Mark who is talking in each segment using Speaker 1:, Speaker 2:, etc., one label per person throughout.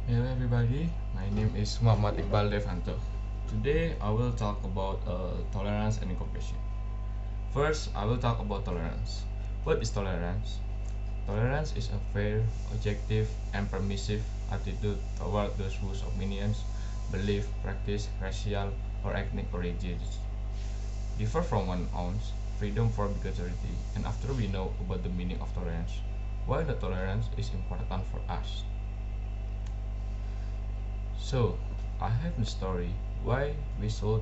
Speaker 1: Hello everybody, my name is Muhammad Iqbal Devanto. Today I will talk about tolerance and compassion. First, I will talk about tolerance. What is tolerance? Tolerance is a fair, objective, and permissive attitude toward those whose opinions, belief, practice, racial, or ethnic origins differ from one's own, freedom for bigotry, and after we know about the meaning of tolerance, why the tolerance is important for us. So, I have a story we should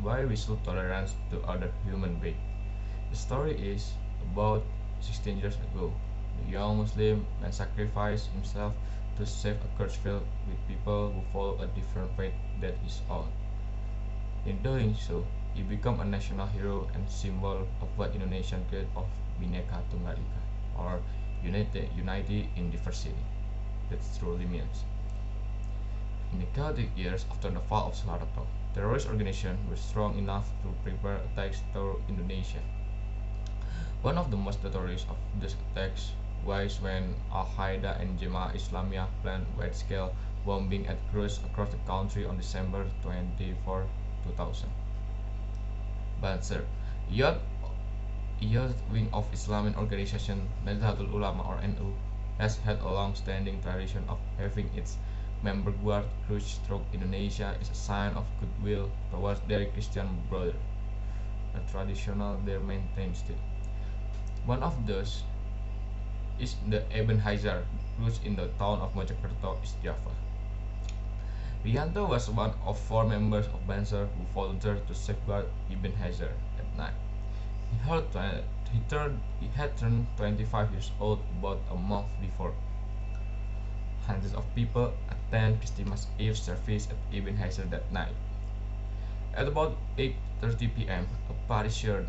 Speaker 1: why we should tolerance to other human being. The story is about 16 years ago. The young Muslim man sacrificed himself to save a church filled with people who follow a different faith than his own. In doing so, he became a national hero and symbol of what Indonesian creed of Bhinneka Tunggal Ika, or unity in diversity. That truly means. In the chaotic years after the fall of Soeharto, terrorist organizations were strong enough to prepare attacks through Indonesia. One of the most notorious of these attacks was when Al-Qaeda and Jemaah Islamiyah planned wide-scale bombing at crews across the country on December 24, 2000. Banser, youth, youth wing of Islamic organization Nahdlatul Ulama or NU, has had a long-standing tradition of having its member guard cruise through Indonesia as a sign of goodwill towards their Christian brother, a traditional they maintain still. One of those is the Ibn Hajar cruise in the town of Mojokerto, East Java. Rianto was one of four members of Banser who volunteered to safeguard Ibn Hajar at night. He had turned 25 years old about a month before. Hundreds of people attend Christmas Eve service at Ibn Hajar that night. At about 8:30 p.m., a parisher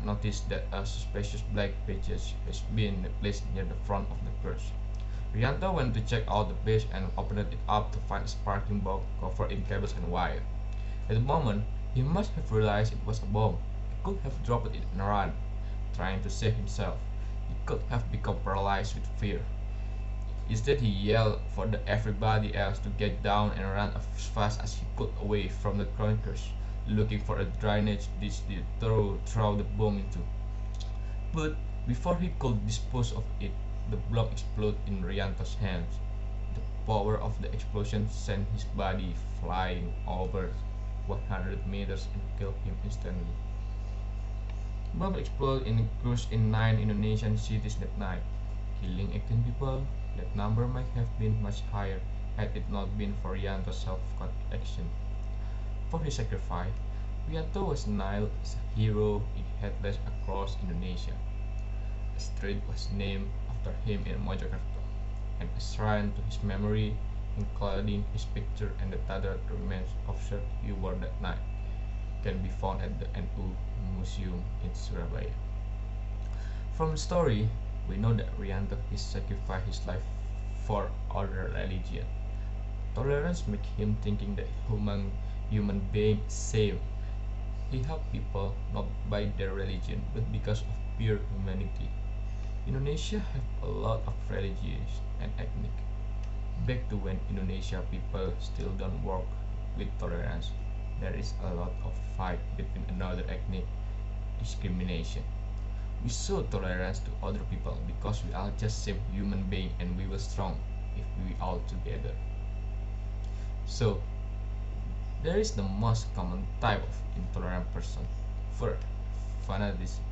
Speaker 1: noticed that a suspicious black package has been placed near the front of the church. Rianto went to check out the page and opened it up to find a sparkling box covered in cables and wire. At the moment, he must have realized it was a bomb. He could have dropped it and run, trying to save himself. He could have become paralyzed with fear. Instead, he yelled for everybody else to get down and ran as fast as he could away from the crackers, looking for a drainage ditch to throw the bomb into. But before he could dispose of it, the block exploded in Rianto's hands. The power of the explosion sent his body flying over 100 meters and killed him instantly. Bomb exploded in a cruise in 9 Indonesian cities that night, killing 18 people. That number might have been much higher had it not been for Rianto's self-action. For his sacrifice, Rianto was nailed as a hero in headless across Indonesia. A street was named after him in Mojokerto, and a shrine to his memory, including his picture and the tattered remains of shirt he wore that night, can be found at the NU Museum in Surabaya. From the story, we know that Rianto has sacrificed his life for other religion. Tolerance makes him thinking that human being is same. He helped people not by their religion but because of pure humanity. Indonesia have a lot of religions and ethnic. Back to when Indonesia people still don't work with tolerance, there is a lot of fight between another ethnic discrimination. We show tolerance to other people because we are just same human being and we will strong if we all together. So there is the most common type of intolerant person. First, fanaticism.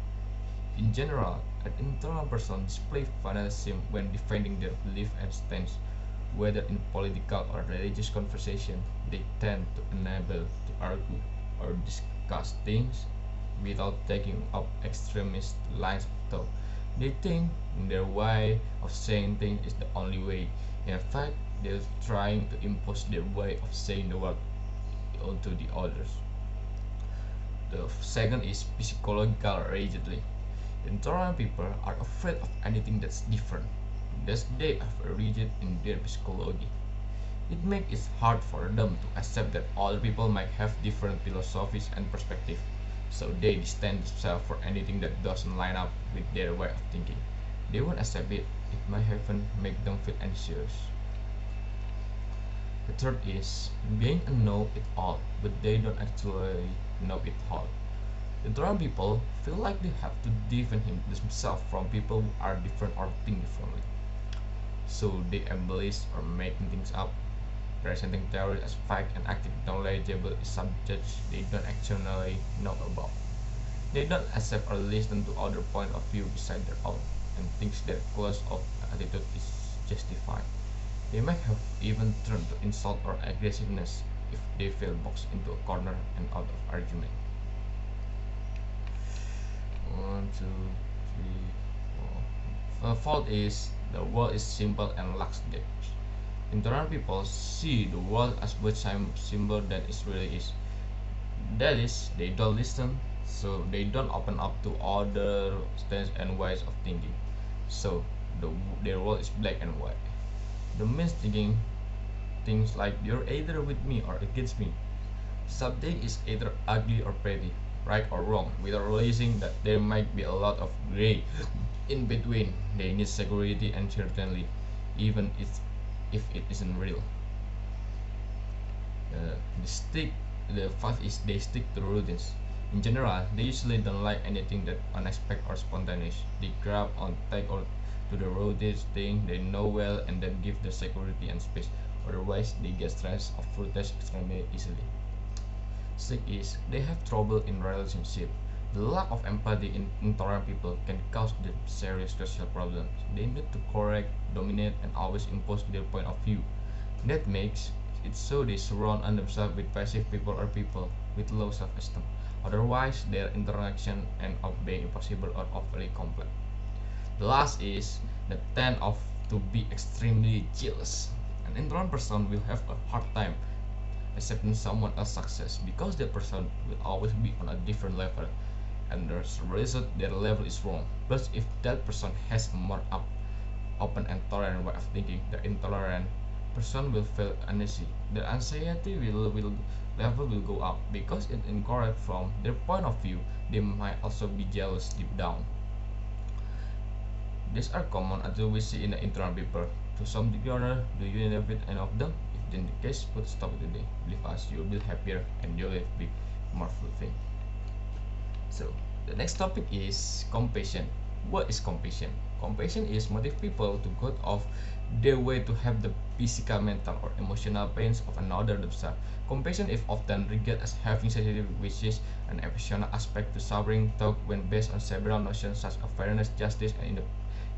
Speaker 1: In general, an intolerant person displays fanaticism when defending their belief and stance. Whether in political or religious conversation, they tend to enable to argue or discuss things without taking up extremist lines of thought. They think their way of saying things is the only way. In fact, they're trying to impose their way of saying the word onto the others. The second is psychological rigidly. Intolerant people are afraid of anything that's different. Thus, they are rigid in their psychology. It makes it hard for them to accept that other people might have different philosophies and perspectives, so they distance themselves for anything that doesn't line up with their way of thinking. They won't accept it. It might even make them feel anxious. The third is being a know-it-all, but they don't actually know it all. Intolerant people feel like they have to defend themselves from people who are different or think differently. So they embellish or making things up, presenting theories as fact and acting knowledgeable is subjects they don't actually know about. They don't accept or listen to other point of view beside their own and thinks their closed-off attitude is justified. They might have even turned to insult or aggressiveness if they feel boxed into a corner and out of argument. One, two, three, four. Fourth is the world is simple and lacks depth. Intolerant people see the world as much simple than it really is. That is, they don't listen, so they don't open up to other styles and ways of thinking. So their world is black and white. The means thinking things like you're either with me or against me. Something is either ugly or pretty, right or wrong, without realizing that there might be a lot of gray in between. They need security and certainty, even if it isn't real. The stick, the fact is they stick to routines. In general, they usually don't like anything that unexpected or spontaneous. They grab on take or to the routines thing they know well and then give the security and space. Otherwise, they get stressed or fruitage extremely easily. Six is they have trouble in relationship. The lack of empathy in intolerant people can cause them serious social problems. They need to correct, dominate, and always impose their point of view. That makes it so they surround themselves with passive people or people with low self-esteem. Otherwise, their interaction end up being impossible or overly complex. The last is the tend of to be extremely jealous. An intolerant person will have a hard time accepting someone else's success because that person will always be on a different level and there's a reason their level is wrong. But if that person has a more open and tolerant way of thinking, the intolerant person will feel uneasy. The anxiety will level will go up because it incorrect from their point of view. They might also be jealous deep down. These are common until we see in the intolerant people. To some degree or other, do you inhabit any of them? If in the case, put stop it today. Believe us, you'll be happier and you'll live big, more fulfilling. So the next topic is compassion. What is compassion? Compassion is motivate people to go off their way to have the physical, mental, or emotional pains of another themselves. Compassion is often regarded as having sensitive, which is an emotional aspect to suffering thought when based on several notions such as fairness, justice, and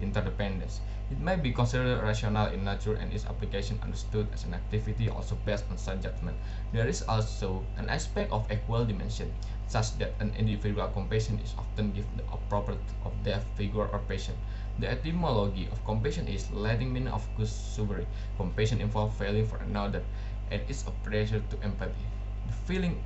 Speaker 1: interdependence. It may be considered rational in nature and its application understood as an activity also based on such judgment. There is also an aspect of equal dimension, such that an individual compassion is often given the appropriate of depth, vigor, or passion. The etymology of compassion is Latin meaning of suffering. Compassion involves feeling for another, and is a pressure to empathy. The feeling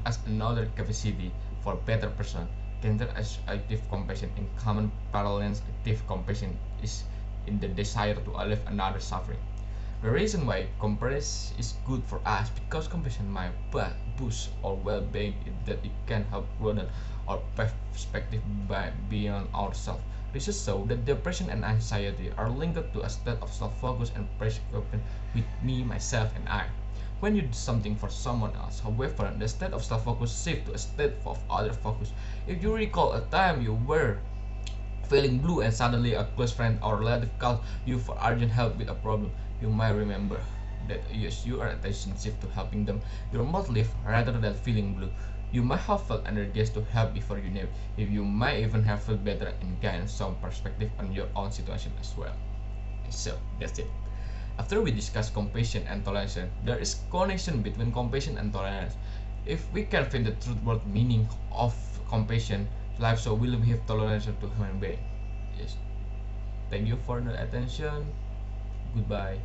Speaker 1: as another capacity for a better person can as active compassion. In common parlance, active compassion is in the desire to alleviate another suffering. The reason why compassion is good for us because compassion might boost our well-being is that it can help broaden our perspective beyond ourselves. Research shows that depression and anxiety are linked to a state of self-focus and preoccupation with me, myself, and I. When you do something for someone else, however, the state of self-focus shifts to a state of other focus. If you recall a time you were feeling blue and suddenly a close friend or relative calls you for urgent help with a problem, you might remember that as your attention shift to helping them, your mood lift rather than feeling blue. You might have felt energized to help before you knew it. You might even have felt better and gained some perspective on your own situation as well. So that's it. After we discuss compassion and tolerance, there is connection between compassion and tolerance. If we can find the truth worth meaning of compassion, life so will we have tolerance to human being. Yes. Thank you for the attention. Goodbye.